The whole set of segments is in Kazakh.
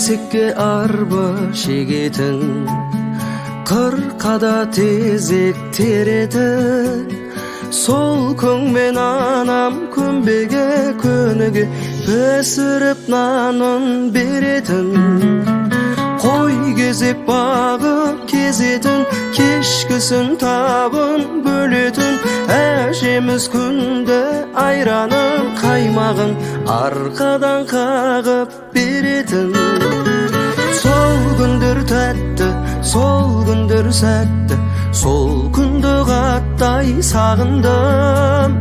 Kesікке арба шегетін, қырқада тезек теретін, сол көңмен анам көмбеге көніге пісіріп нанын беретін. Қой кезек бағып кезетін, кешкісін табын бөлетін. Әжеміз күнде айранын қаймағын арқадан қағып беретін. Сол күндер тәтті, сол күндер сәтті, сол күнді қаттай сағындым.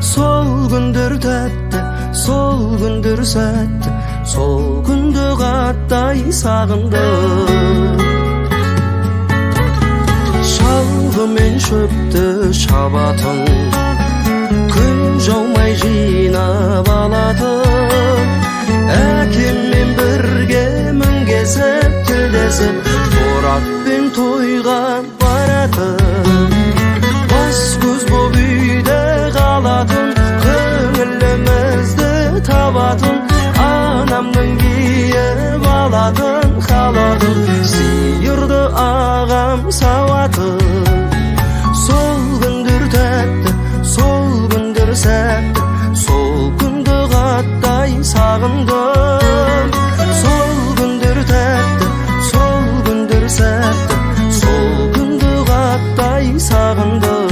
Сол күндер тәтті, сол күндер сәтті, сол күнді қаттай сағындым. Шалғы мен шөпті шабатын, күн жаумай жинап алатын. Әкеммен бірге мінгесіп тілдесіп, торатпен тойға баратын. Бас көз боп үйде қалатын, көңілімізді табатын. Анамның киіп алатын халатын, сиырды ағам сауатын. Сол күндер тәтті, сол күндер сәтті, сол күнді қаттай сағындым. Сол күндер тәтті, сол күндер сәтті, сол күнді қаттай сағындым.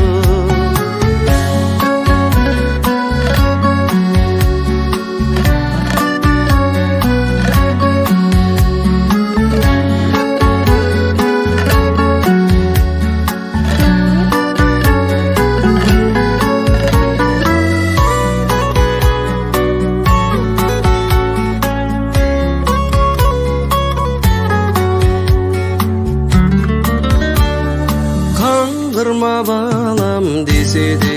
Қаңғырма балам десе де,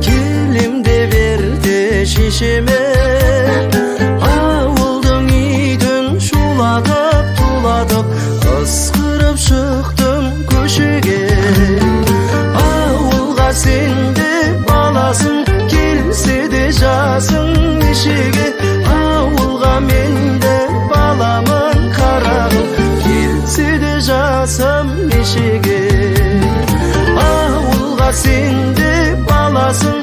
келем де берді шешеме. Ауылдың итін шулатып, тулатып, ысқырып шықтым көшеге. Ауылға сен де баласың, келсе де жасың нешеге. Ауылға мен де баламын қарағым, келсе де жасым нешеге. Ауылға сен де баласың,